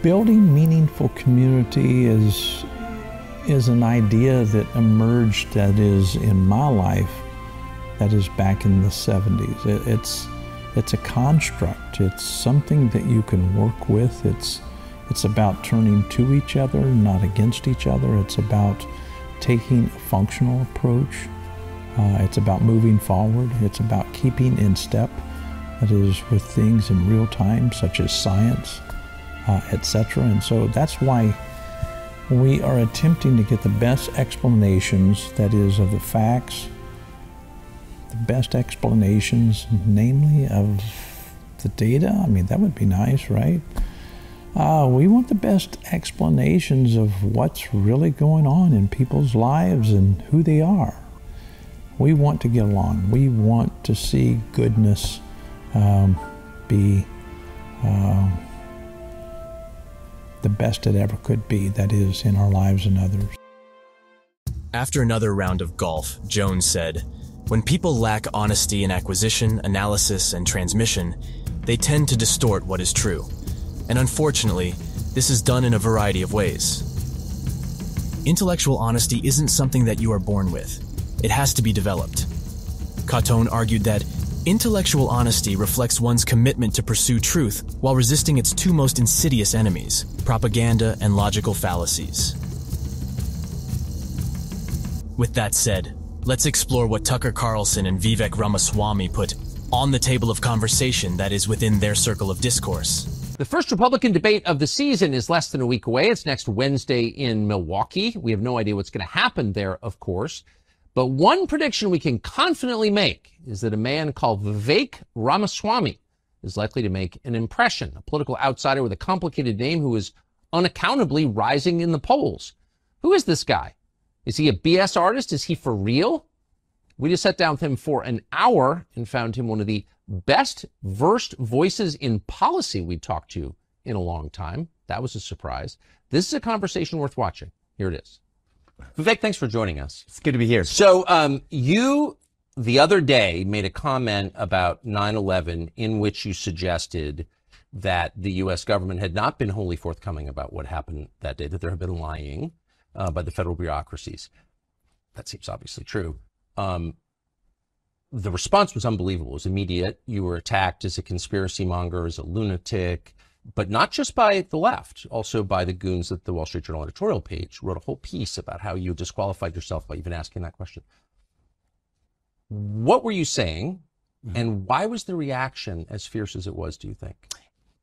Building meaningful community is an idea that emerged, that is, in my life, that is back in the 70s. It's a construct. It's something that you can work with. It's about turning to each other, not against each other. It's about taking a functional approach. It's about moving forward. It's about keeping in step, that is, with things in real time, such as science, etc. And so that's why we are attempting to get the best explanations, that is, of the facts, the best explanations, namely of the data. I mean, that would be nice, right? We want the best explanations of what's really going on in people's lives and who they are. We want to get along. We want to see goodness be the best it ever could be, that is, in our lives and others. After another round of golf, Jones said, "When people lack honesty in acquisition, analysis, and transmission, they tend to distort what is true. And unfortunately, this is done in a variety of ways. Intellectual honesty isn't something that you are born with. It has to be developed." Cotton argued that intellectual honesty reflects one's commitment to pursue truth while resisting its two most insidious enemies, propaganda and logical fallacies. With that said, let's explore what Tucker Carlson and Vivek Ramaswamy put on the table of conversation that is within their circle of discourse. The first Republican debate of the season is less than a week away. It's next Wednesday in Milwaukee. We have no idea what's going to happen there, of course. But one prediction we can confidently make is that a man called Vivek Ramaswamy is likely to make an impression, a political outsider with a complicated name who is unaccountably rising in the polls. Who is this guy? Is he a BS artist? Is he for real? We just sat down with him for an hour and found him one of the best versed voices in policy we've talked to in a long time. That was a surprise. This is a conversation worth watching. Here it is. Vivek, thanks for joining us. It's good to be here. So you, the other day, made a comment about 9/11 in which you suggested that the U.S. government had not been wholly forthcoming about what happened that day, that there had been lying by the federal bureaucracies. That seems obviously true. The response was unbelievable. It was immediate. You were attacked as a conspiracy monger, as a lunatic, but not just by the left, also by the goons at the Wall Street Journal editorial page. Wrote a whole piece about how you disqualified yourself by even asking that question. What were you saying, and why was the reaction as fierce as it was, do you think?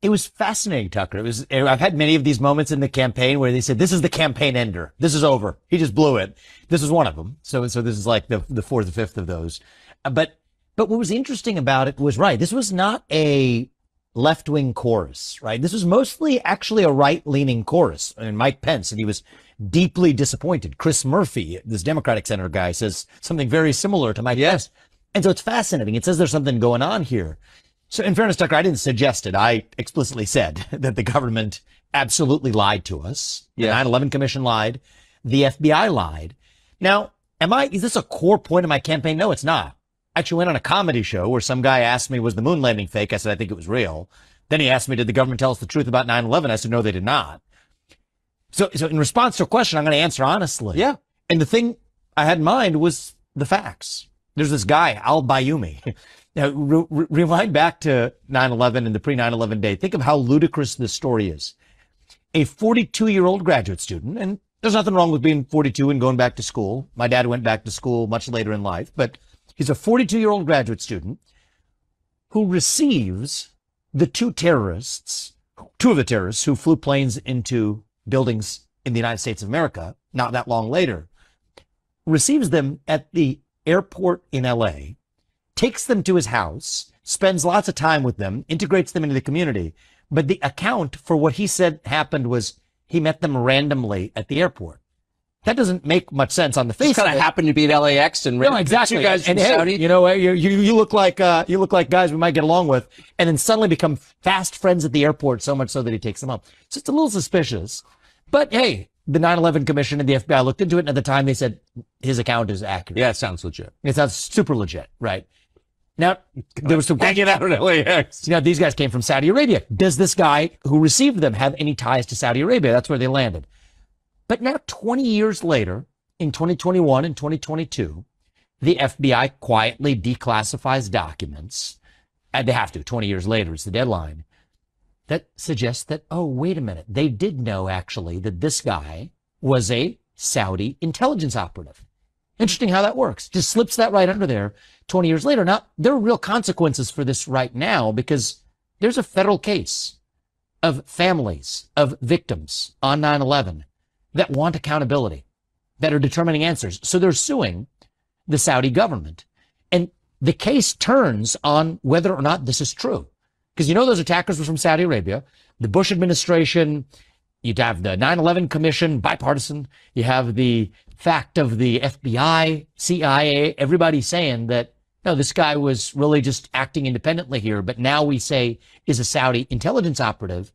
It was fascinating, Tucker. I've had many of these moments in the campaign where they said, this is the campaign ender. This is over. He just blew it. This is one of them. So this is like the fourth or fifth of those. But what was interesting about it was, right, this was not a left-wing chorus, right? This was mostly actually a right-leaning chorus. And Mike Pence, and he was deeply disappointed. Chris Murphy, this Democratic senator guy, says something very similar to Mike Pence. And so it's fascinating. It says there's something going on here. So in fairness, Tucker, I didn't suggest it. I explicitly said that the government absolutely lied to us. The 9/11 Commission lied. The FBI lied. Now, is this a core point of my campaign? No, it's not. I actually went on a comedy show where some guy asked me, was the moon landing fake? I said, I think it was real. Then he asked me, did the government tell us the truth about 9/11? I said, no, they did not. So in response to a question, I'm going to answer honestly. Yeah. And the thing I had in mind was the facts. There's this guy, al-Bayoumi. Now, rewind back to 9/11 and the pre-9/11 day. Think of how ludicrous this story is. A 42-year-old graduate student, and there's nothing wrong with being 42 and going back to school. My dad went back to school much later in life, but he's a 42-year-old graduate student who receives the two of the terrorists who flew planes into buildings in the United States of America not that long later, receives them at the airport in LA, takes them to his house, spends lots of time with them, integrates them into the community. But the account for what he said happened was he met them randomly at the airport. That doesn't make much sense on the face. Just kind of happened to be at LAX and no, exactly. You guys from and hey, Saudi. You know, you look like guys we might get along with, and then suddenly become fast friends at the airport, so much so that he takes them up. It's just a little suspicious. But hey, the 9/11 Commission and the FBI looked into it, and at the time they said his account is accurate. Yeah, it sounds legit. It sounds super legit, right? Now, there was some hanging out at LAX. Now, these guys came from Saudi Arabia. Does this guy who received them have any ties to Saudi Arabia? That's where they landed. But now, 20 years later, in 2021 and 2022, the FBI quietly declassifies documents. And they have to. 20 years later is the deadline. That suggests that, oh, wait a minute. They did know, actually, that this guy was a Saudi intelligence operative. Interesting how that works. Just slips that right under there 20 years later. Now, there are real consequences for this right now because there's a federal case of families of victims on 9/11 that want accountability, that are determining answers. So they're suing the Saudi government. And the case turns on whether or not this is true. Because those attackers were from Saudi Arabia. The Bush administration, you'd have the 9/11 Commission, bipartisan. You have the fact of the FBI, CIA, everybody saying that, no, this guy was really just acting independently here. But now we say is a Saudi intelligence operative.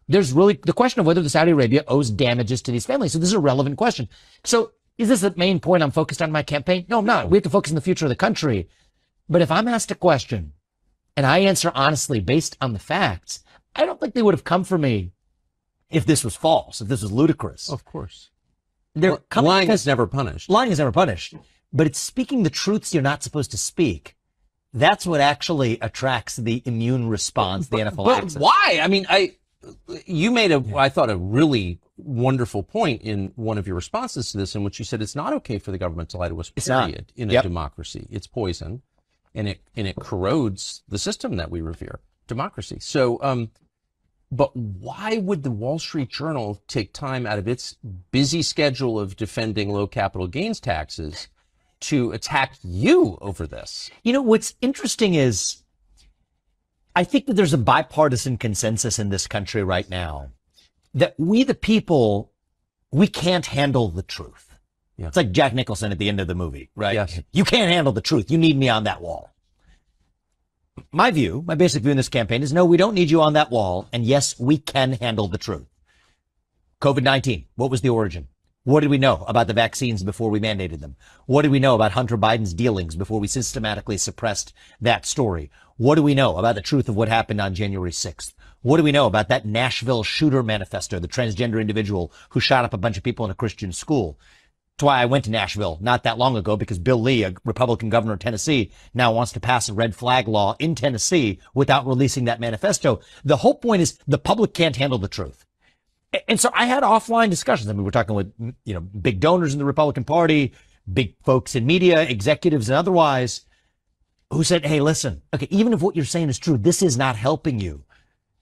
There's really the question of whether the Saudi Arabia owes damages to these families. So this is a relevant question. So is this the main point I'm focused on in my campaign? No, I'm not. We have to focus on the future of the country. But if I'm asked a question and I answer honestly based on the facts, I don't think they would have come for me if this was false, if this was ludicrous. Of course. Lying is never punished. Lying is never punished. But it's speaking the truths you're not supposed to speak. That's what actually attracts the immune response, the anaphylaxis. But why? I mean, you made I thought, a really wonderful point in one of your responses to this, in which you said it's not okay for the government to lie to us, period, in a democracy. It's poison, and it corrodes the system that we revere, democracy. So, but why would the Wall Street Journal take time out of its busy schedule of defending low capital gains taxes to attack you over this? What's interesting is I think that there's a bipartisan consensus in this country right now that we, the people, we can't handle the truth. Yeah. It's like Jack Nicholson at the end of the movie, right? Yes. You can't handle the truth. You need me on that wall. My basic view in this campaign is no, we don't need you on that wall. And yes, we can handle the truth. COVID-19, what was the origin? What did we know about the vaccines before we mandated them? What did we know about Hunter Biden's dealings before we systematically suppressed that story? What do we know about the truth of what happened on January 6th? What do we know about that Nashville shooter manifesto, the transgender individual who shot up a bunch of people in a Christian school? That's why I went to Nashville not that long ago, because Bill Lee, a Republican governor of Tennessee, now wants to pass a red flag law in Tennessee without releasing that manifesto. The whole point is the public can't handle the truth. And so I had offline discussions. I mean, we're talking with, big donors in the Republican Party, big folks in media, executives and otherwise, who said, hey, listen, okay, even if what you're saying is true, this is not helping you.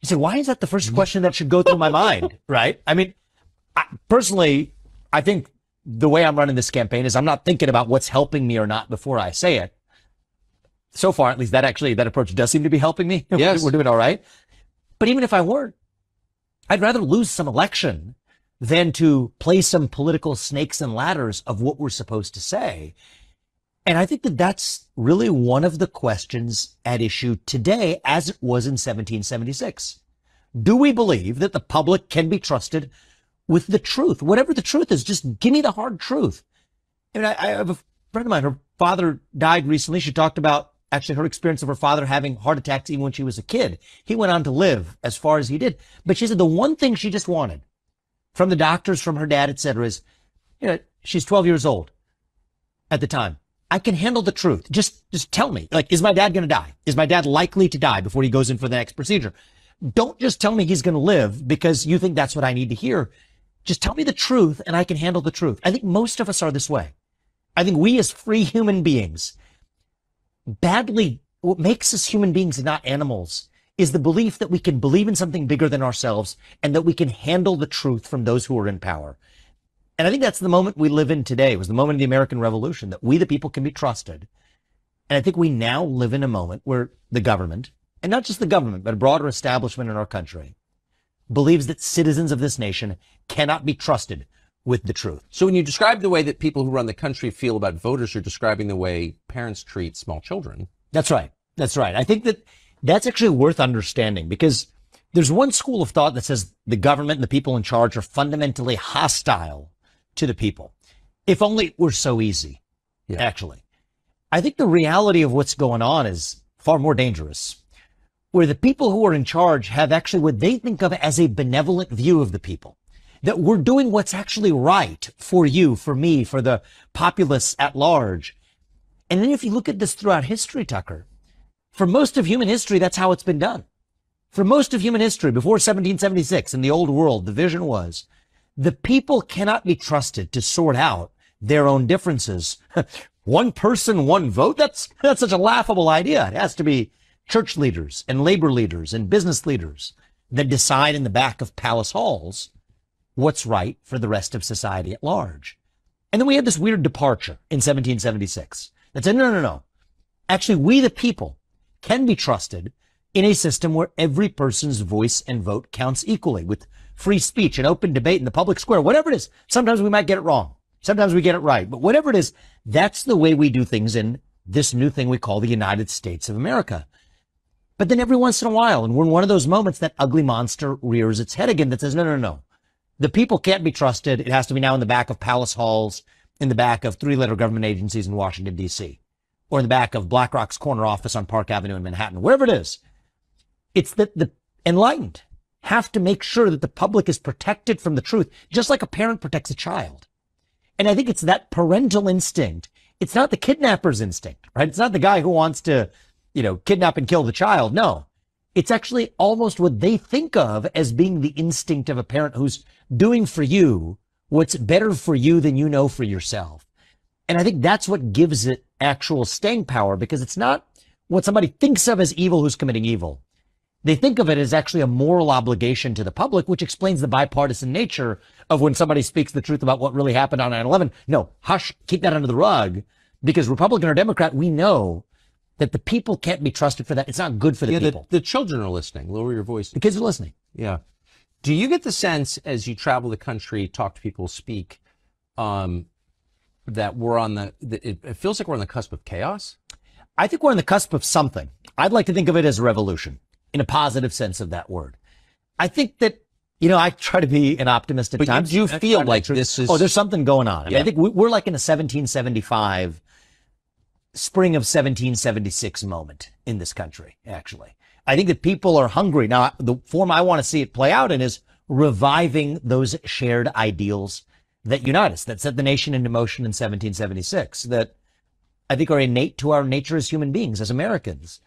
You say, why is that the first question that should go through my mind, right? I mean, personally, I think the way I'm running this campaign is I'm not thinking about what's helping me or not before I say it. So far, at least that approach does seem to be helping me. Yes. We're doing all right. But even if I weren't, I'd rather lose some election than to play some political snakes and ladders of what we're supposed to say. And I think that that's really one of the questions at issue today, as it was in 1776. Do we believe that the public can be trusted with the truth? Whatever the truth is, just give me the hard truth. I mean, I have a friend of mine, her father died recently. She talked about actually her experience of her father having heart attacks even when she was a kid. He went on to live as far as he did. But she said the one thing she just wanted from the doctors, from her dad, et cetera, is, she's 12 years old at the time. I can handle the truth. Just tell me, is my dad going to die? Is my dad likely to die before he goes in for the next procedure? Don't just tell me he's going to live because you think that's what I need to hear. Just tell me the truth and I can handle the truth. I think most of us are this way. I think we as free human beings, what makes us human beings and not animals is the belief that we can believe in something bigger than ourselves and that we can handle the truth from those who are in power. And I think that's the moment we live in today. It was the moment of the American Revolution that we, the people, can be trusted. And I think we now live in a moment where the government, and not just the government, but a broader establishment in our country, believes that citizens of this nation cannot be trusted with the truth. So when you describe the way that people who run the country feel about voters, you're describing the way parents treat small children. That's right. That's right. I think that that's actually worth understanding because there's one school of thought that says the government and the people in charge are fundamentally hostile to the people. If only it were so easy, actually. I think the reality of what's going on is far more dangerous, where the people who are in charge have actually what they think of as a benevolent view of the people, that we're doing what's actually right for you, for me, for the populace at large. And then if you look at this throughout history, Tucker, for most of human history, that's how it's been done. For most of human history, before 1776 in the old world, the vision was the people cannot be trusted to sort out their own differences. One person, one vote? That's such a laughable idea. It has to be church leaders and labor leaders and business leaders that decide in the back of palace halls what's right for the rest of society at large. And then we had this weird departure in 1776 that said, no. Actually, we the people can be trusted in a system where every person's voice and vote counts equally, with free speech and open debate in the public square, whatever it is. Sometimes we might get it wrong. Sometimes we get it right. But whatever it is, that's the way we do things in this new thing we call the United States of America. But then every once in a while, and we're in one of those moments, that ugly monster rears its head again that says, no. The people can't be trusted. It has to be now in the back of palace halls, in the back of three-letter government agencies in Washington, D.C., or in the back of BlackRock's corner office on Park Avenue in Manhattan, wherever it is. It's that the enlightened have to make sure that the public is protected from the truth, just like a parent protects a child. And I think it's that parental instinct. It's not the kidnapper's instinct, right? It's not the guy who wants to, kidnap and kill the child. No, it's actually almost what they think of as being the instinct of a parent who's doing for you what's better for you than you know for yourself. And I think that's what gives it actual staying power, because it's not what somebody thinks of as evil who's committing evil. They think of it as actually a moral obligation to the public, which explains the bipartisan nature of when somebody speaks the truth about what really happened on 9/11. No, hush, keep that under the rug, because Republican or Democrat, we know that the people can't be trusted for that. It's not good for the people. The children are listening. Lower your voice. The kids are listening. Yeah. Do you get the sense as you travel the country, talk to people, speak, that we're on it feels like we're on the cusp of chaos? I think we're on the cusp of something. I'd like to think of it as a revolution, in a positive sense of that word. I think that, I try to be an optimist at times. But you feel like this is... Oh, there's something going on. I mean, I think we're like in a 1775, spring of 1776 moment in this country, actually. I think that people are hungry. Now, the form I want to see it play out in is reviving those shared ideals that unite us, that set the nation into motion in 1776, that I think are innate to our nature as human beings, as Americans.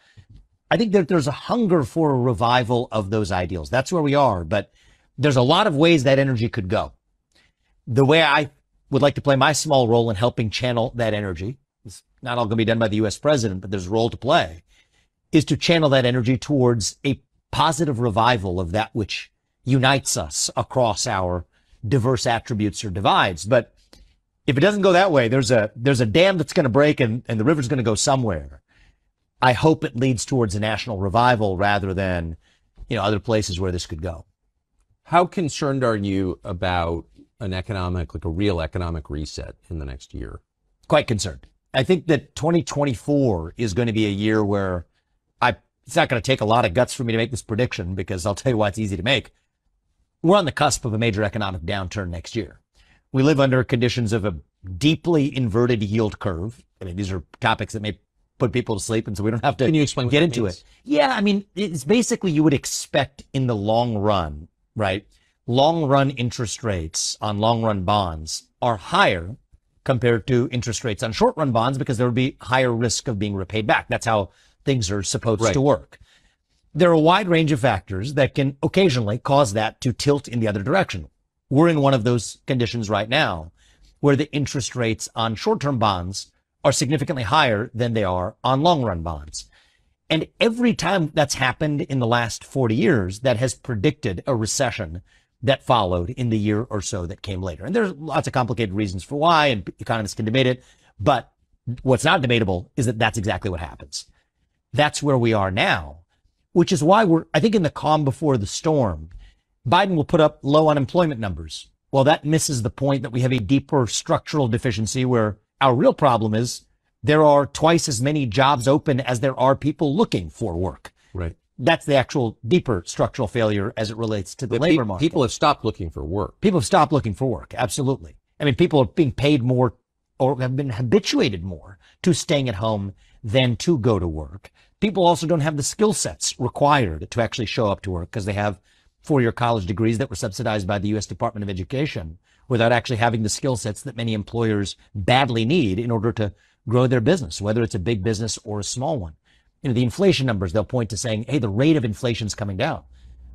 I think that there's a hunger for a revival of those ideals. That's where we are, but there's a lot of ways that energy could go. The way I would like to play my small role in helping channel that energy, it's not all going to be done by the U.S. president, but there's a role to play, is to channel that energy towards a positive revival of that which unites us across our diverse attributes or divides. But if it doesn't go that way, there's a dam that's going to break and the river's going to go somewhere. I hope it leads towards a national revival rather than, other places where this could go. How concerned are you about a real economic reset in the next year? Quite concerned. I think that 2024 is going to be a year where it's not going to take a lot of guts for me to make this prediction, because I'll tell you why it's easy to make. We're on the cusp of a major economic downturn next year. We live under conditions of a deeply inverted yield curve. I mean, these are topics that may put people to sleep, and so we don't have to Can you explain get into it. Yeah, I mean, it's basically you would expect in the long run, right? Long run interest rates on long run bonds are higher compared to interest rates on short run bonds, because there would be higher risk of being repaid back. That's how things are supposed to work. There are a wide range of factors that can occasionally cause that to tilt in the other direction. We're in one of those conditions right now, where the interest rates on short-term bonds are significantly higher than they are on long-run bonds. And every time that's happened in the last 40 years, that has predicted a recession that followed in the year or so that came later. And there's lots of complicated reasons for why, and economists can debate it. But what's not debatable is that that's exactly what happens. That's where we are now, which is why I think in the calm before the storm, Biden will put up low unemployment numbers. Well, that misses the point that we have a deeper structural deficiency, where our real problem is there are twice as many jobs open as there are people looking for work. Right. That's the actual deeper structural failure as it relates to the labor market. People have stopped looking for work. People have stopped looking for work. Absolutely. I mean, people are being paid more or have been habituated more to staying at home than to go to work. People also don't have the skill sets required to actually show up to work because they have four-year college degrees that were subsidized by the U.S. Department of Education without actually having the skill sets that many employers badly need in order to grow their business, whether it's a big business or a small one. You know, the inflation numbers, they'll point to saying, hey, the rate of inflation's coming down.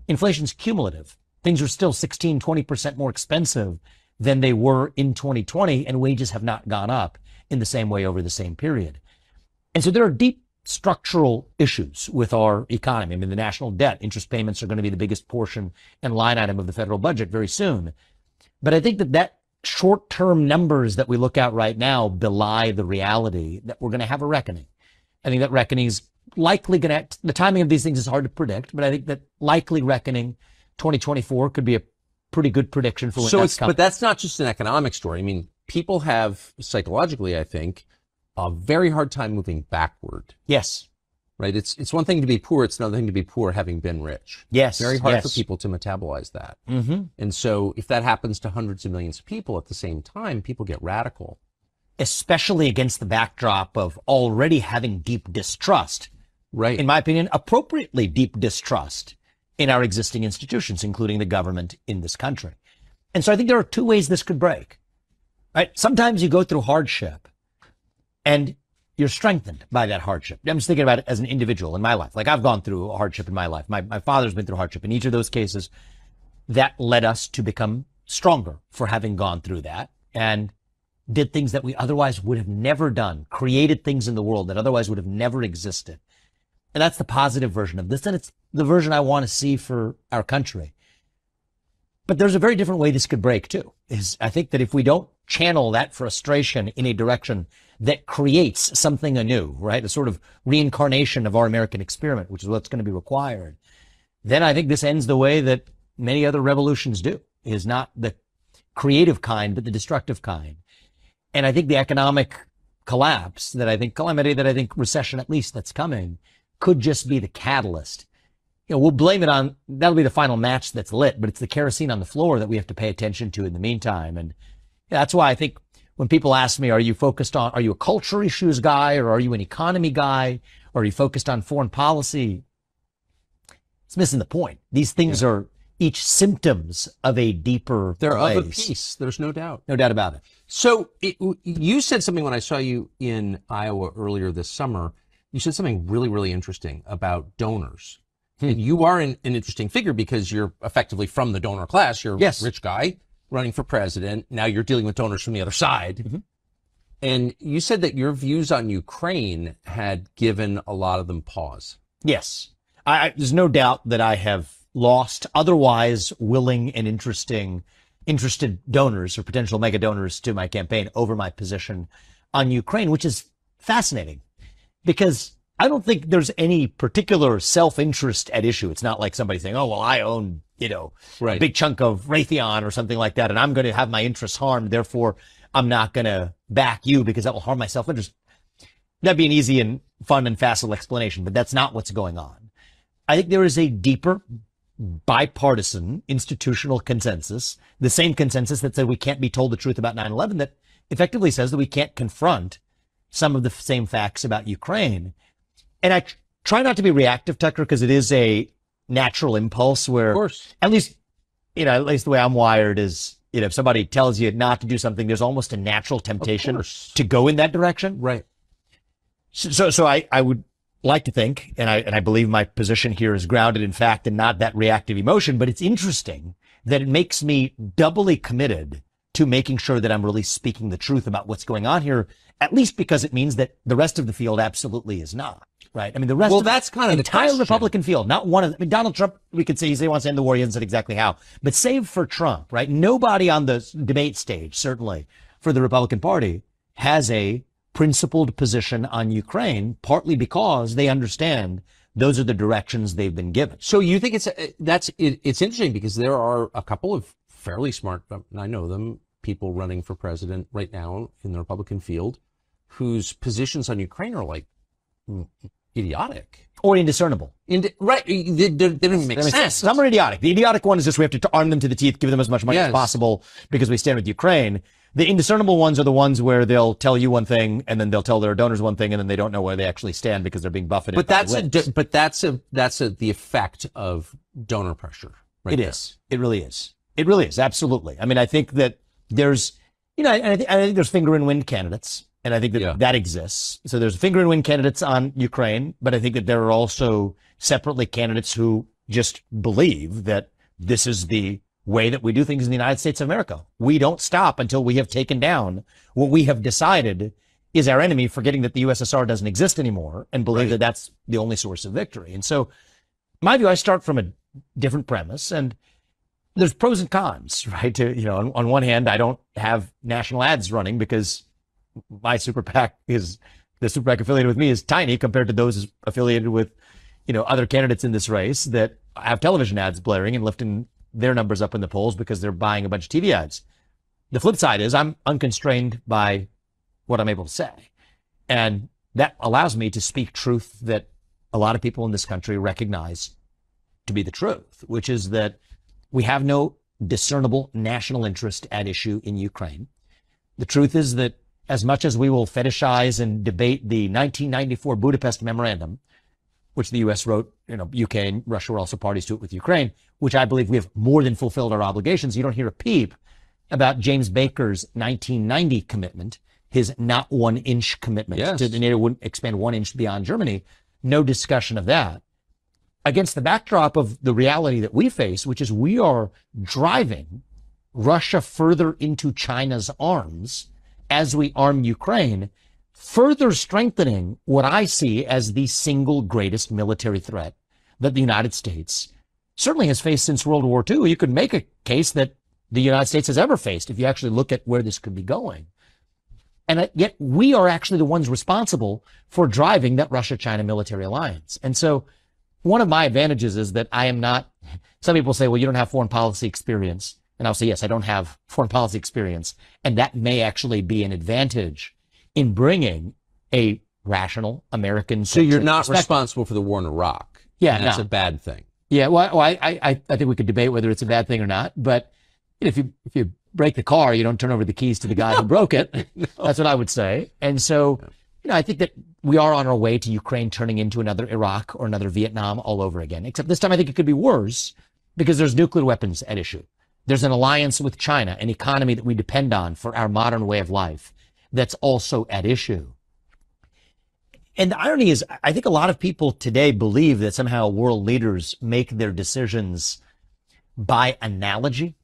Inflation's cumulative. Things are still 16, 20% more expensive than they were in 2020, and wages have not gone up in the same way over the same period. And so there are deep structural issues with our economy. I mean, the national debt, interest payments are going to be the biggest portion and line item of the federal budget very soon. But I think that short-term numbers that we look at right now belie the reality that we're going to have a reckoning. I think that reckoning is likely going to, the timing of these things is hard to predict, but I think that likely reckoning 2024 could be a pretty good prediction for when that's coming. But that's not just an economic story. I mean, people have psychologically, I think, a very hard time moving backward. Yes. Right? It's one thing to be poor. It's another thing to be poor having been rich. Yes. Very hard for people to metabolize that. Mm-hmm. And so if that happens to hundreds of millions of people at the same time, people get radical. Especially against the backdrop of already having deep distrust. Right. In my opinion, appropriately deep distrust in our existing institutions, including the government in this country. And so I think there are two ways this could break. Right? Sometimes you go through hardship and you're strengthened by that hardship. I'm just thinking about it as an individual in my life. Like I've gone through a hardship in my life. My father's been through hardship. In each of those cases, that led us to become stronger for having gone through that and did things that we otherwise would have never done, created things in the world that otherwise would have never existed. And that's the positive version of this. And it's the version I want to see for our country. But there's a very different way this could break too. I think that if we don't channel that frustration in a direction that creates something anew, right? A sort of reincarnation of our American experiment, which is what's going to be required. Then I think this ends the way that many other revolutions do, is not the creative kind, but the destructive kind. And I think the economic collapse that I think, calamity that I think recession at least that's coming could just be the catalyst. You know, we'll blame it on, that'll be the final match that's lit, but it's the kerosene on the floor that we have to pay attention to in the meantime. And that's why I think when people ask me, are you a culture issues guy, or are you an economy guy, or are you focused on foreign policy? It's missing the point. These things are each symptoms of a deeper They're place. of a piece. There's no doubt. No doubt about it. So you said something when I saw you in Iowa earlier this summer. You said something really, really interesting about donors. And you are an interesting figure because you're effectively from the donor class. You're a rich guy running for president. Now you're dealing with donors from the other side. Mm-hmm. And you said that your views on Ukraine had given a lot of them pause. Yes. There's no doubt that I have lost otherwise willing and interested donors or potential mega donors to my campaign over my position on Ukraine, which is fascinating because I don't think there's any particular self-interest at issue. It's not like somebody saying, oh, well, I own, a big chunk of Raytheon or something like that, and I'm going to have my interests harmed. Therefore, I'm not going to back you because that will harm my self-interest. That'd be an easy and fun and facile explanation, but that's not what's going on. I think there is a deeper bipartisan institutional consensus, the same consensus that said we can't be told the truth about 9/11, that effectively says that we can't confront some of the same facts about Ukraine. And I try not to be reactive, Tucker, because it is a natural impulse where, of course, at least the way I'm wired is, if somebody tells you not to do something, there's almost a natural temptation to go in that direction. Right. So I would like to think, and I believe my position here is grounded in fact and not that reactive emotion, but it's interesting that it makes me doubly committed to making sure that I'm really speaking the truth about what's going on here, at least because it means that the rest of the field absolutely is not. Right. I mean, the rest of that's kind of the entire Republican field, not one of them. I mean, Donald Trump, we could say he wants to end the war. He hasn't said exactly how, but save for Trump, right? Nobody on the debate stage, certainly for the Republican Party, has a principled position on Ukraine, partly because they understand those are the directions they've been given. So you think it's interesting because there are a couple of fairly smart, I know them, people running for president right now in the Republican field whose positions on Ukraine are like idiotic or indiscernible. Right. They don't even make sense. Some are idiotic. The idiotic one is just we have to arm them to the teeth, give them as much money as possible because we stand with Ukraine. The indiscernible ones are the ones where they'll tell you one thing and then they'll tell their donors one thing and then they don't know where they actually stand because they're being buffeted. But that's the effect of donor pressure. Right It there. is. It really is. It really is. Absolutely. I mean, I think that there's, I think there's finger in wind candidates, and I think that that exists. So there's finger in wind candidates on Ukraine, but I think that there are also separately candidates who just believe that this is the way that we do things in the United States of America. We don't stop until we have taken down what we have decided is our enemy, forgetting that the USSR doesn't exist anymore and believe that that's the only source of victory. And so my view, I start from a different premise, and there's pros and cons, right? On one hand, I don't have national ads running because my super PAC the super PAC affiliated with me is tiny compared to those affiliated with, other candidates in this race that have television ads blaring and lifting their numbers up in the polls because they're buying a bunch of TV ads. The flip side is I'm unconstrained by what I'm able to say. And that allows me to speak truth that a lot of people in this country recognize to be the truth, which is that we have no discernible national interest at issue in Ukraine. The truth is that as much as we will fetishize and debate the 1994 Budapest Memorandum, which the U.S. wrote, UK and Russia were also parties to it with Ukraine, which I believe we have more than fulfilled our obligations. You don't hear a peep about James Baker's 1990 commitment, his not 1 inch commitment to the NATO wouldn't expand 1 inch beyond Germany. No discussion of that. Against the backdrop of the reality that we face, which is we are driving Russia further into China's arms as we arm Ukraine, further strengthening what I see as the single greatest military threat that the United States certainly has faced since World War II. You could make a case that the United States has ever faced if you actually look at where this could be going. And yet we are actually the ones responsible for driving that Russia-China military alliance. And so one of my advantages is that I am not, some people say, well, you don't have foreign policy experience. And I'll say, yes, I don't have foreign policy experience. And that may actually be an advantage in bringing a rational American. So you're not responsible for the war in Iraq. Yeah, that's a bad thing. Yeah, well, I think we could debate whether it's a bad thing or not. But if you break the car, you don't turn over the keys to the guy who broke it. That's what I would say. And so, I think that we are on our way to Ukraine turning into another Iraq or another Vietnam all over again. Except this time, I think it could be worse because there's nuclear weapons at issue. There's an alliance with China, an economy that we depend on for our modern way of life that's also at issue. And the irony is, I think a lot of people today believe that somehow world leaders make their decisions by analogy.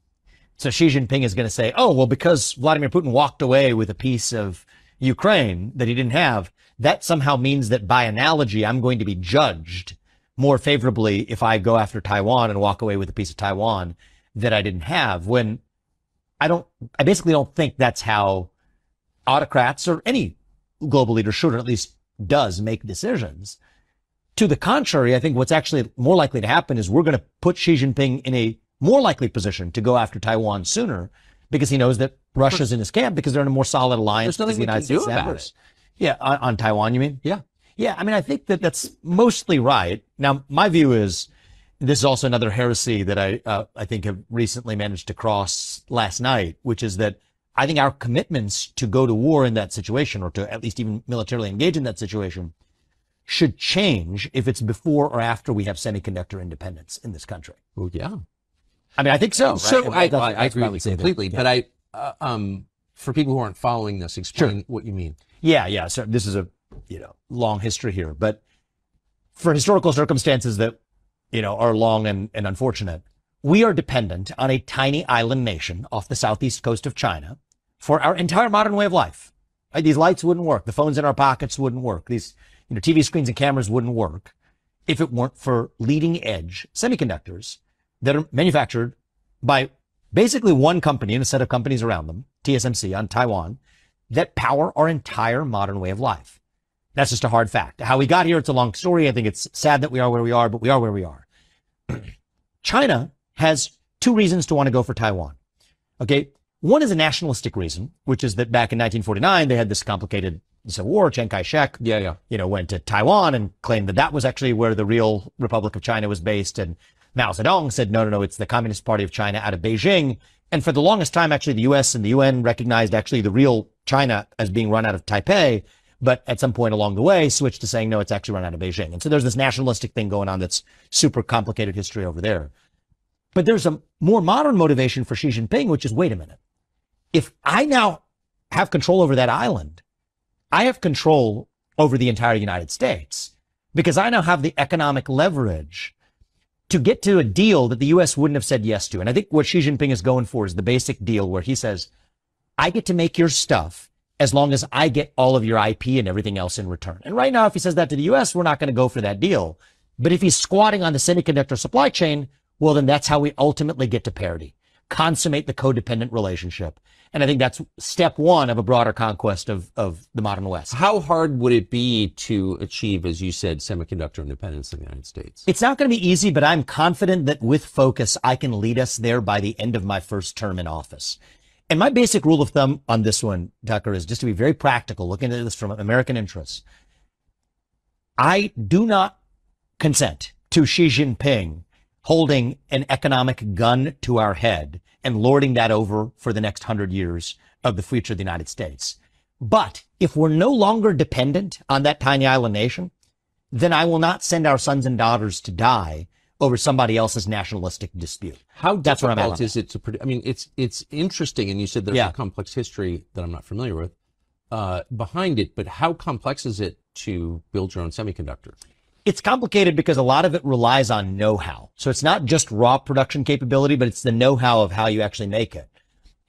So Xi Jinping is going to say, oh, well, because Vladimir Putin walked away with a piece of Ukraine that he didn't have, that somehow means that by analogy, I'm going to be judged more favorably if I go after Taiwan and walk away with a piece of Taiwan that I didn't have, when I basically don't think that's how autocrats or any global leader should, or at least does, make decisions. To the contrary, I think what's actually more likely to happen is we're going to put Xi Jinping in a more likely position to go after Taiwan sooner because he knows that Russia's in his camp because they're in a more solid alliance. There's nothing the United States about it. Yeah, on Taiwan, you mean? Yeah. Yeah, I mean, I think that that's mostly right. Now, my view is, this is also another heresy that I think have recently managed to cross last night, which is that I think our commitments to go to war in that situation, or to at least even militarily engage in that situation, should change if it's before or after we have semiconductor independence in this country. Well, yeah. I mean, I think so. Right? So I agree with you say completely, that. but for people who aren't following this, explain what you mean. Yeah. So this is a long history here, but for historical circumstances that are long and unfortunate, we are dependent on a tiny island nation off the southeast coast of China for our entire modern way of life. Right? These lights wouldn't work. The phones in our pockets wouldn't work. These TV screens and cameras wouldn't work if it weren't for leading edge semiconductors that are manufactured by basically one company and a set of companies around them, TSMC on Taiwan, that power our entire modern way of life. That's just a hard fact. How we got here, it's a long story. I think it's sad that we are where we are, but we are where we are. China has two reasons to want to go for Taiwan. Okay. One is a nationalistic reason, which is that back in 1949, they had this complicated civil war. Chiang Kai-shek, went to Taiwan and claimed that that was actually where the real Republic of China was based. And Mao Zedong said, no, it's the Communist Party of China out of Beijing. And for the longest time, actually, the U.S. and the UN recognized actually the real China as being run out of Taipei, but at some point along the way switched to saying, no, it's actually run out of Beijing. And so there's this nationalistic thing going on that's super complicated history over there. But there's a more modern motivation for Xi Jinping, which is, wait a minute. If I now have control over that island, I have control over the entire United States because I now have the economic leverage to get to a deal that the U.S. wouldn't have said yes to. And I think what Xi Jinping is going for is the basic deal where he says, I get to make your stuff as long as I get all of your IP and everything else in return. And right now, if he says that to the U.S., we're not going to go for that deal. But if he's squatting on the semiconductor supply chain, well, then that's how we ultimately get to parity, consummate the codependent relationship. And I think that's step one of a broader conquest of the modern West. How hard would it be to achieve, as you said, semiconductor independence in the United States? It's not going to be easy, but I'm confident that with focus, I can lead us there by the end of my first term in office. And my basic rule of thumb on this one, Tucker, is just to be very practical, looking at this from American interests. I do not consent to Xi Jinping holding an economic gun to our head and lording that over for the next 100 years of the future of the United States. But if we're no longer dependent on that tiny island nation, then I will not send our sons and daughters to die over somebody else's nationalistic dispute. How That's what I'm difficult at. is it to I mean, it's interesting, and you said there's a complex history that I'm not familiar with behind it, but how complex is it to build your own semiconductor? It's complicated because a lot of it relies on know-how. So it's not just raw production capability, but it's the know-how of how you actually make it.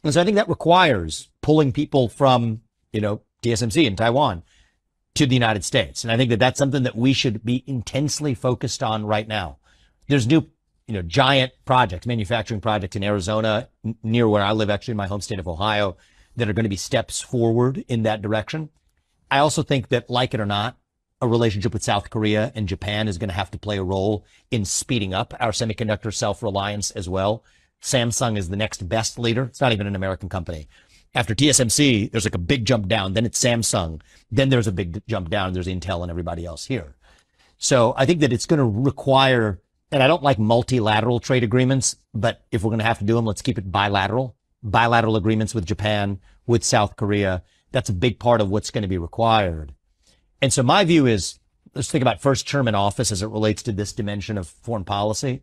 And so I think that requires pulling people from, TSMC in Taiwan to the United States. And I think that that's something that we should be intensely focused on right now. There's new, giant projects, manufacturing projects in Arizona, near where I live, actually in my home state of Ohio, that are going to be steps forward in that direction. I also think that, like it or not, a relationship with South Korea and Japan is going to have to play a role in speeding up our semiconductor self-reliance as well. Samsung is the next best leader. It's not even an American company. After TSMC, there's like a big jump down. Then it's Samsung. Then there's a big jump down. There's Intel and everybody else here. So I think that it's going to require, and I don't like multilateral trade agreements, but if we're going to have to do them, let's keep it bilateral. Bilateral agreements with Japan, with South Korea. That's a big part of what's going to be required. And so my view is, let's think about first term in office as it relates to this dimension of foreign policy.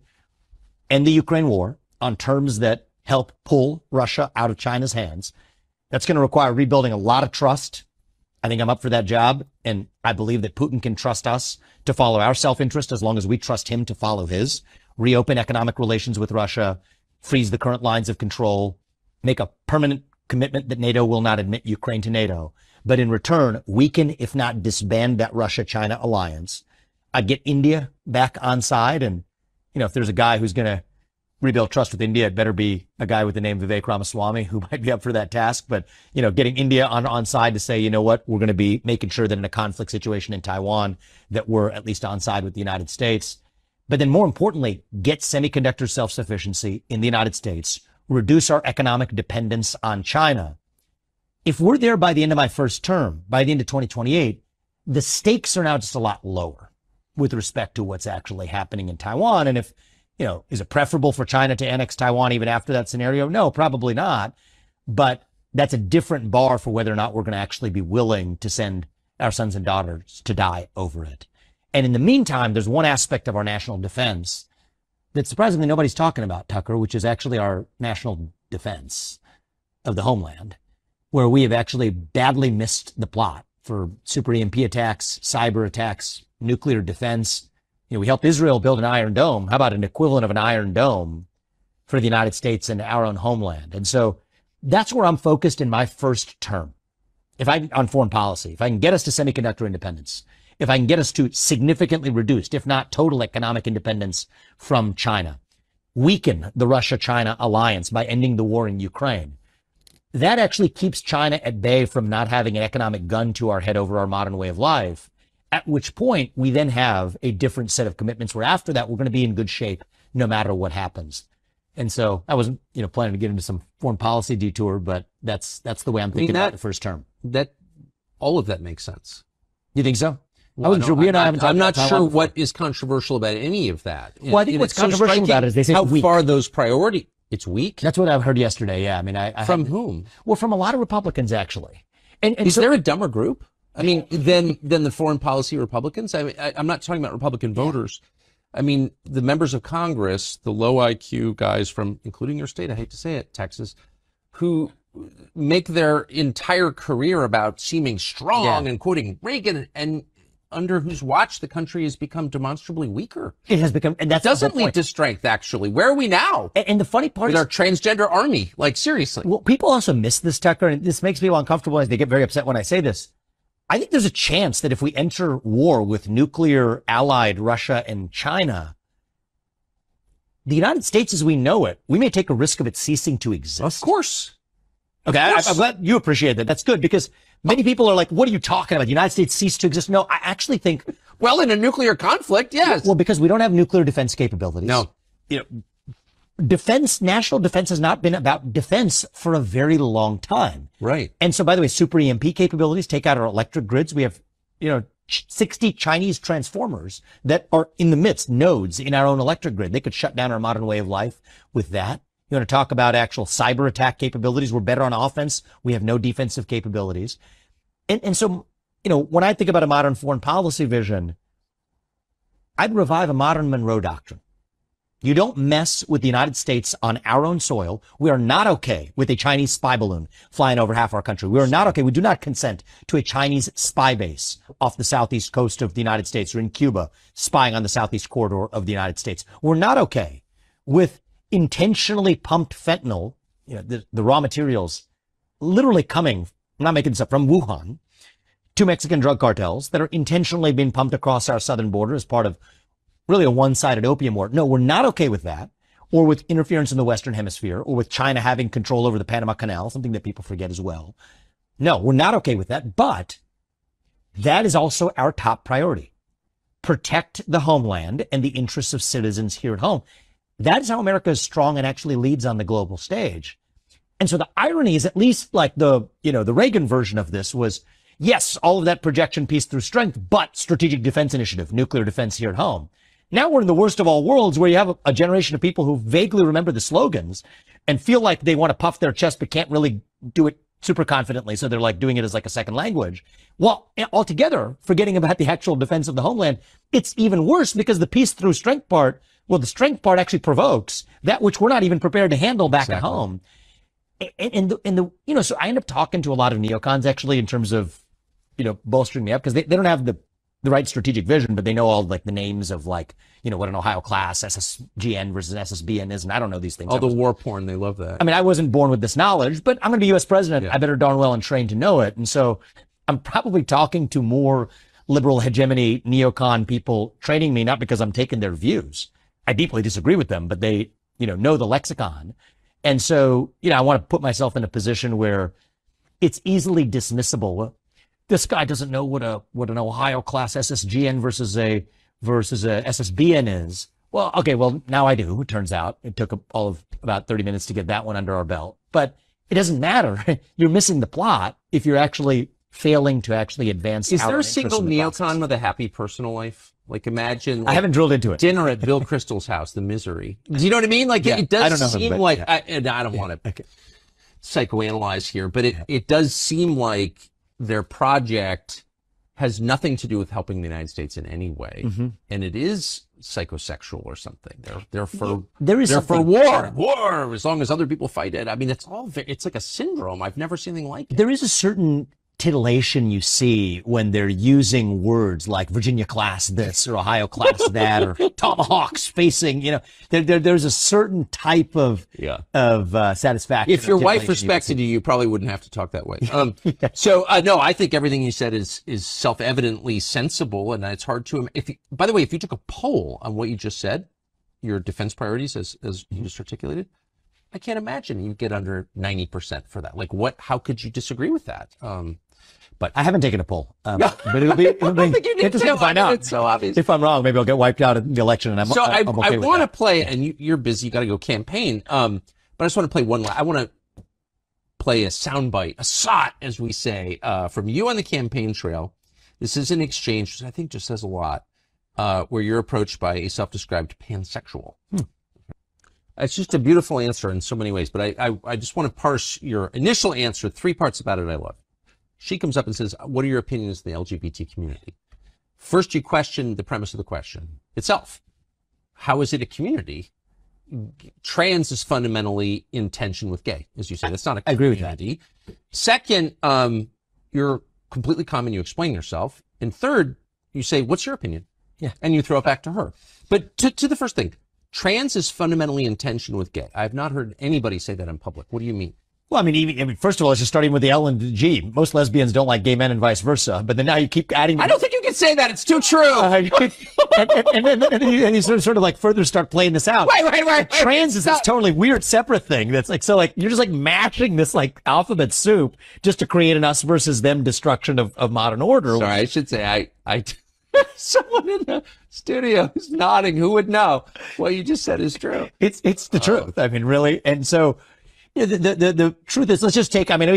End the Ukraine war on terms that help pull Russia out of China's hands. That's going to require rebuilding a lot of trust. I think I'm up for that job. And I believe that Putin can trust us to follow our self-interest as long as we trust him to follow his. Reopen economic relations with Russia, freeze the current lines of control, make a permanent commitment that NATO will not admit Ukraine to NATO. But in return, weaken, if not disband, that Russia-China alliance. I'd get India back on side. And, if there's a guy who's going to rebuild trust with India, it better be a guy with the name Vivek Ramaswamy who might be up for that task. But, getting India on side to say, you know what, we're going to be making sure that in a conflict situation in Taiwan, that we're at least on side with the United States. But then more importantly, get semiconductor self-sufficiency in the United States, reduce our economic dependence on China. If we're there by the end of my first term, by the end of 2028, the stakes are now just a lot lower with respect to what's actually happening in Taiwan. And if, is it preferable for China to annex Taiwan even after that scenario? No, probably not. But that's a different bar for whether or not we're going to actually be willing to send our sons and daughters to die over it. And in the meantime, there's one aspect of our national defense that surprisingly nobody's talking about, Tucker, which is actually our national defense of the homeland, where we have actually badly missed the plot for super EMP attacks, cyber attacks, nuclear defense. We helped Israel build an Iron Dome. How about an equivalent of an Iron Dome for the United States and our own homeland? And so that's where I'm focused in my first term. On foreign policy, if I can get us to semiconductor independence, if I can get us to significantly reduced, if not total economic independence from China, weaken the Russia-China alliance by ending the war in Ukraine, that actually keeps China at bay from not having an economic gun to our head over our modern way of life, at which point we then have a different set of commitments where after that, we're going to be in good shape no matter what happens. And so I wasn't, planning to get into some foreign policy detour, but that's the way I'm thinking about the first term. All of that makes sense. You think so? Well, I'm not sure what is controversial about any of that. Well, I think what's controversial about it is they say how far those priority It's weak? That's what I've heard yesterday. Yeah. I mean, From whom? Well, from a lot of Republicans, actually. And is there a dumber group? I mean, than the foreign policy Republicans? I mean, I'm not talking about Republican voters. I mean, the members of Congress, the low IQ guys from, including your state, I hate to say it, Texas, who make their entire career about seeming strong and quoting Reagan, and under whose watch the country has become demonstrably weaker. It has become, and that doesn't lead to strength, actually. Where are we now? And the funny part with is our transgender army, like seriously. Well, people also miss this, Tucker, and this makes people uncomfortable as they get very upset when I say this. I think there's a chance that if we enter war with nuclear allied Russia and China, the United States as we know it, we may take a risk of it ceasing to exist. Of course. Okay, I'm glad you appreciate that. That's good, because many people are like, what are you talking about? The United States ceased to exist. No, I actually think... Well, in a nuclear conflict, yes. Well, because we don't have nuclear defense capabilities. No. National defense has not been about defense for a very long time. Right. And so, by the way, super EMP capabilities take out our electric grids. We have, 60 Chinese transformers that are in the midst, nodes in our own electric grid. They could shut down our modern way of life with that. You want to talk about actual cyber attack capabilities? We're better on offense. We have no defensive capabilities. And so, when I think about a modern foreign policy vision, I'd revive a modern Monroe Doctrine. You don't mess with the United States on our own soil. We are not okay with a Chinese spy balloon flying over half our country. We are not okay. We do not consent to a Chinese spy base off the southeast coast of the United States or in Cuba spying on the southeast corridor of the United States. We're not okay with intentionally pumped fentanyl, the raw materials literally coming, I'm not making this up, from Wuhan to Mexican drug cartels that are intentionally being pumped across our southern border as part of really a one-sided opium war. No, we're not okay with that, or with interference in the Western Hemisphere, or with China having control over the Panama Canal, something that people forget as well. No, we're not okay with that, but that is also our top priority. Protect the homeland and the interests of citizens here at home. That is how America is strong and actually leads on the global stage. And so the irony is, at least like the Reagan version of this was, yes, all of that projection peace through strength, but strategic defense initiative, nuclear defense here at home. Now we're in the worst of all worlds, where you have a generation of people who vaguely remember the slogans and feel like they want to puff their chest, but can't really do it super confidently. So they're like doing it as like a second language. Well, altogether, forgetting about the actual defense of the homeland, it's even worse, because the peace through strength part, well, the strength part actually provokes that which we're not even prepared to handle back at home. So I end up talking to a lot of neocons, actually, in terms of, bolstering me up, because they don't have the right strategic vision, but they know all like the names of like, what an Ohio class, SSGN versus SSBN is, and I don't know these things. All the war porn, they love that. I mean, I wasn't born with this knowledge, but I'm going to be U.S. president. Yeah. I better darn well and trained to know it. And so I'm probably talking to more liberal hegemony neocon people training me, not because I'm taking their views. I deeply disagree with them, but they, know the lexicon. And so, I want to put myself in a position where it's easily dismissible. This guy doesn't know what an Ohio class SSGN versus a SSBN is. Well, okay, well, now I do. It turns out it took all of about 30 minutes to get that one under our belt, but it doesn't matter. You're missing the plot if you're actually failing to actually advance. Is there a single neocon with a happy personal life? Like, imagine. I haven't drilled into it. Dinner at Bill Kristol's house, the misery. Do you know what I mean? Like, it does seem like, I don't want to psychoanalyze here, but it does seem like their project has nothing to do with helping the United States in any way, and it is psychosexual or something. They're for war as long as other people fight it. I mean, it's like a syndrome. I've never seen anything like it. There is a certain titillation you see when they're using words like Virginia class this or Ohio class that or tomahawks facing, there's a certain type of satisfaction. If your wife respected you probably wouldn't have to talk that way. So no, I think everything you said is self-evidently sensible, and it's hard to, by the way, if you took a poll on what you just said, your defense priorities as you just articulated, I can't imagine you get under 90% for that. Like, how could you disagree with that? But I haven't taken a poll. But it'll be interesting to find out. It's so obvious. If I'm wrong, maybe I'll get wiped out in the election, and I'm okay with that. I want to play, and you're busy, you got to go campaign. But I just want to play I want to play a soundbite, a SOT, as we say, from you on the campaign trail. This is an exchange, which I think just says a lot, where you're approached by a self-described pansexual. It's just a beautiful answer in so many ways. But I just want to parse your initial answer. 3 parts about it I love. She comes up and says, what are your opinions of the LGBT community? First, you question the premise of the question itself. How is it a community? Trans is fundamentally in tension with gay, as you say. That's not a community. I agree with that. Second, you're completely calm and you explain yourself. And third, you say, what's your opinion? Yeah. And you throw it back to her. But to the first thing, trans is fundamentally in tension with gay. I have not heard anybody say that in public. What do you mean? Well, I mean, first of all, it's just starting with the L and the G. Most lesbians don't like gay men and vice versa. But then now you keep adding. I don't think you can say that. It's too true. And you sort of like further start playing this out. Right. Trans is this totally weird separate thing. That's like, so like, you're just like mashing this like alphabet soup just to create an us versus them destruction of modern order. Sorry, I should say I someone in the studio is nodding. Who would know? What you just said is true. It's the truth. I mean, really. And so, yeah, the truth is, let's just take, I mean,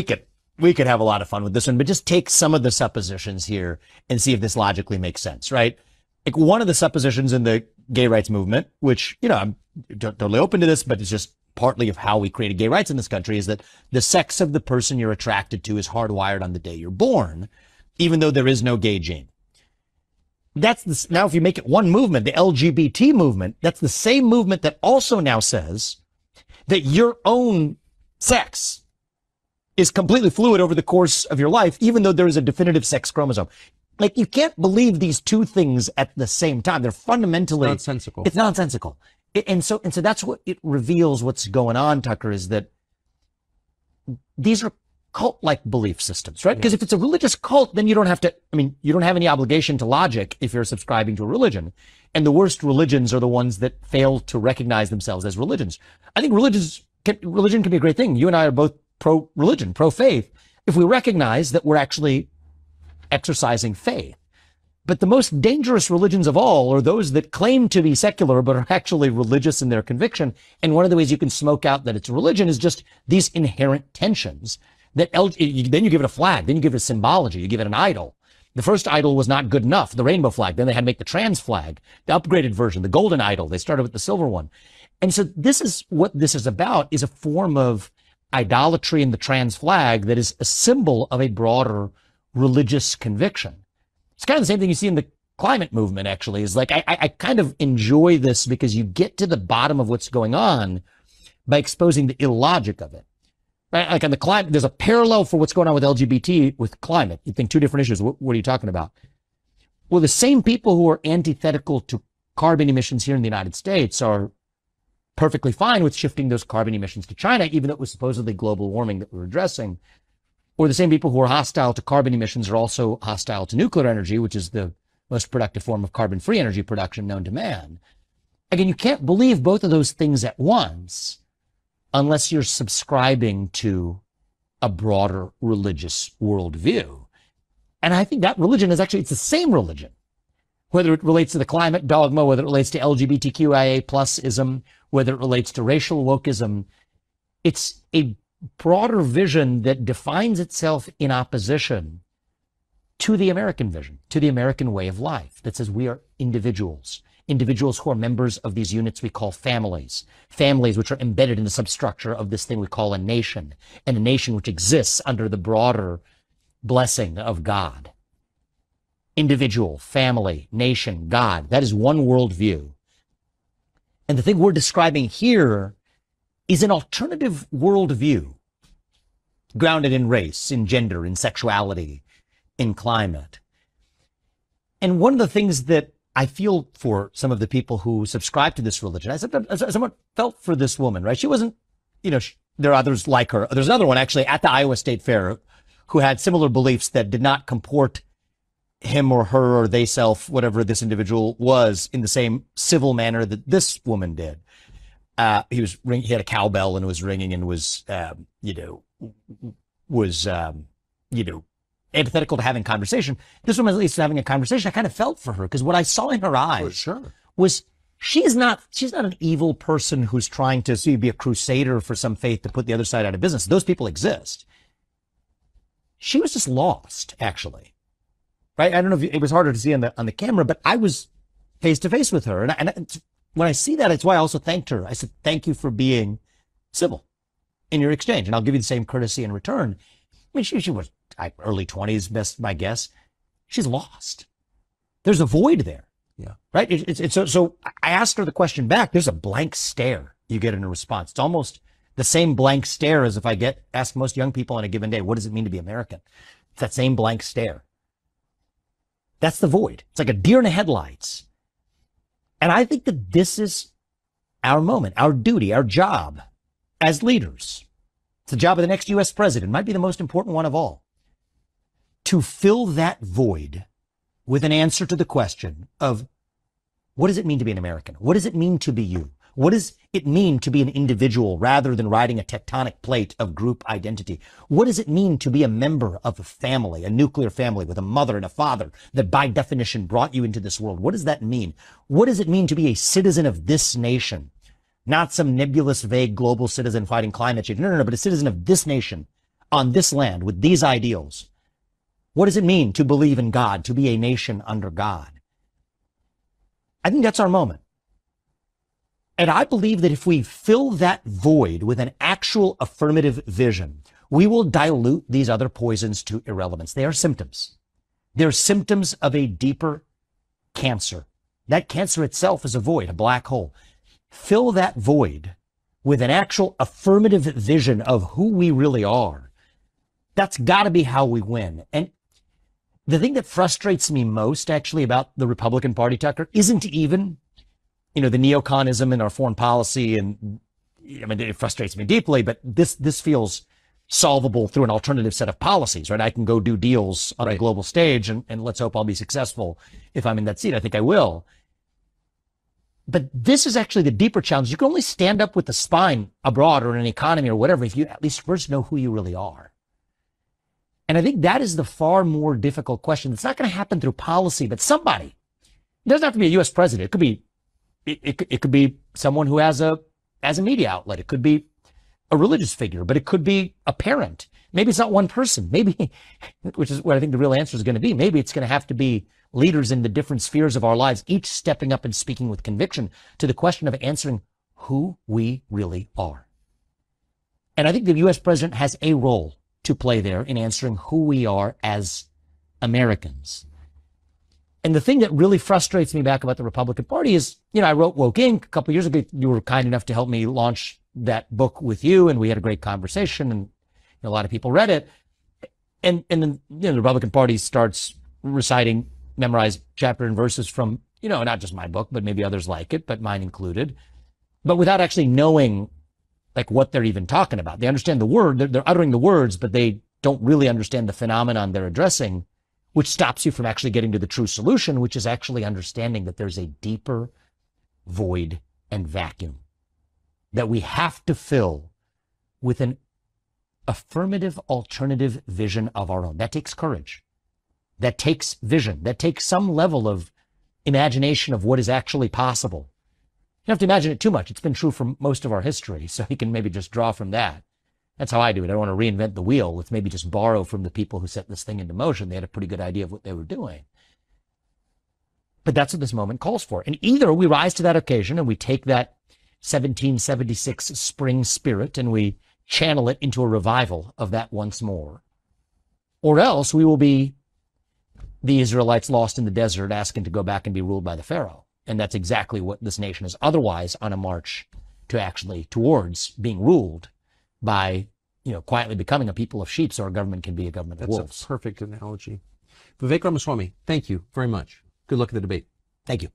we could have a lot of fun with this one, but just take some of the suppositions here and see if this logically makes sense, right? Like one of the suppositions in the gay rights movement, which, you know, I'm totally open to this, but it's just partly of how we created gay rights in this country, is that the sex of the person you're attracted to is hardwired on the day you're born, even though there is no gay gene. Now, if you make it one movement, the LGBT movement, that's the same movement that also now says that your own sex is completely fluid over the course of your life, even though there is a definitive sex chromosome. Like, you can't believe these two things at the same time. They're fundamentally nonsensical. It's nonsensical. And so that's what it reveals what's going on, Tucker, is that these are cult-like belief systems, right? Because if it's a religious cult, then you don't have any obligation to logic if you're subscribing to a religion. And the worst religions are the ones that fail to recognize themselves as religions. I think religion can be a great thing. You and I are both pro-religion, pro-faith, if we recognize that we're actually exercising faith. But the most dangerous religions of all are those that claim to be secular but are actually religious in their conviction. And one of the ways you can smoke out that it's religion is just these inherent tensions. Then you give it a flag, then you give it a symbology, you give it an idol. The first idol was not good enough, the rainbow flag. Then they had to make the trans flag, the upgraded version, the golden idol. They started with the silver one. And so this is what this is about, is a form of idolatry in the trans flag that is a symbol of a broader religious conviction. It's kind of the same thing you see in the climate movement, actually, is like, I kind of enjoy this because you get to the bottom of what's going on by exposing the illogic of it. Right? Like on the climate, there's a parallel for what's going on with LGBT with climate. You think two different issues. What are you talking about? Well, the same people who are antithetical to carbon emissions here in the United States are perfectly fine with shifting those carbon emissions to China, even though it was supposedly global warming that we're addressing. Or the same people who are hostile to carbon emissions are also hostile to nuclear energy, which is the most productive form of carbon-free energy production known to man. Again, you can't believe both of those things at once unless you're subscribing to a broader religious worldview. And I think that religion is actually, it's the same religion, whether it relates to the climate dogma, whether it relates to LGBTQIA plus-ism, whether it relates to racial wokeism. It's a broader vision that defines itself in opposition to the American vision, to the American way of life, that says we are individuals who are members of these units we call families which are embedded in the substructure of this thing we call a nation, and a nation which exists under the broader blessing of God. Individual, family, nation, God, that is one worldview. And the thing we're describing here is an alternative worldview grounded in race, in gender, in sexuality, in climate. And one of the things that I feel for some of the people who subscribe to this religion, I somewhat felt for this woman, right? She wasn't, there are others like her. There's another one actually at the Iowa State Fair who had similar beliefs that did not comport him or her or they self, whatever this individual was, in the same civil manner that this woman did. He had a cowbell and was ringing and was antithetical to having conversation. This woman, at least having a conversation, I kind of felt for her because what I saw in her eyes was she's not an evil person who's trying to be a crusader for some faith to put the other side out of business. Those people exist. She was just lost, actually. Right? I don't know if it was harder to see on the camera, but I was face to face with her, and when I see that, it's why I also thanked her. I said, thank you for being civil in your exchange, and I'll give you the same courtesy in return. I mean, she was early 20s, best my guess. She's lost. There's a void there. Yeah. Right? So I asked her the question back. There's a blank stare you get in a response. It's almost the same blank stare as if I ask most young people on a given day, what does it mean to be American? It's that same blank stare. That's the void. It's like a deer in the headlights. And I think that this is our moment, our duty, our job as leaders. It's the job of the next U.S. president. It might be the most important one of all. To fill that void with an answer to the question of, what does it mean to be an American? What does it mean to be you? What does it mean to be an individual rather than riding a tectonic plate of group identity? What does it mean to be a member of a family, a nuclear family with a mother and a father that by definition brought you into this world? What does that mean? What does it mean to be a citizen of this nation? Not some nebulous, vague global citizen fighting climate change. No, but a citizen of this nation on this land with these ideals. What does it mean to believe in God, to be a nation under God? I think that's our moment. And I believe that if we fill that void with an actual affirmative vision, we will dilute these other poisons to irrelevance. They are symptoms. They're symptoms of a deeper cancer. That cancer itself is a void, a black hole. Fill that void with an actual affirmative vision of who we really are. That's got to be how we win. And the thing that frustrates me most actually about the Republican Party, Tucker, isn't even the neoconism in our foreign policy. And I mean, it frustrates me deeply, but this feels solvable through an alternative set of policies, right? I can go do deals on a global stage and let's hope I'll be successful if I'm in that seat. I think I will. But this is actually the deeper challenge. You can only stand up with the spine abroad or in an economy or whatever if you at least first know who you really are. And I think that is the far more difficult question. It's not going to happen through policy, but somebody. It doesn't have to be a U.S. president. It could be it could be someone who has a media outlet. It could be a religious figure, but it could be a parent. Maybe it's not one person. Maybe, which is what I think the real answer is going to be. Maybe it's going to have to be leaders in the different spheres of our lives, each stepping up and speaking with conviction to the question of answering who we really are. And I think the U.S. president has a role to play there in answering who we are as Americans. And the thing that really frustrates me back about the Republican Party is, I wrote Woke Inc. a couple of years ago. You were kind enough to help me launch that book with you, and we had a great conversation, and a lot of people read it. And then, the Republican Party starts reciting memorized chapter and verses from, not just my book, but maybe others like it, but mine included, but without actually knowing what they're even talking about. They understand the word, they're uttering the words, but they don't really understand the phenomenon they're addressing, which stops you from actually getting to the true solution, which is actually understanding that there's a deeper void and vacuum that we have to fill with an affirmative alternative vision of our own. That takes courage. That takes vision. That takes some level of imagination of what is actually possible. You don't have to imagine it too much. It's been true for most of our history, so you can maybe just draw from that. That's how I do it. I don't want to reinvent the wheel. Let's maybe just borrow from the people who set this thing into motion. They had a pretty good idea of what they were doing. But that's what this moment calls for. And either we rise to that occasion and we take that 1776 spring spirit and we channel it into a revival of that once more, or else we will be the Israelites lost in the desert asking to go back and be ruled by the Pharaoh. And that's exactly what this nation is otherwise on a march to actually towards being ruled by, quietly becoming a people of sheep so our government can be a government of wolves. That's a perfect analogy. Vivek Ramaswamy, thank you very much. Good luck at the debate. Thank you.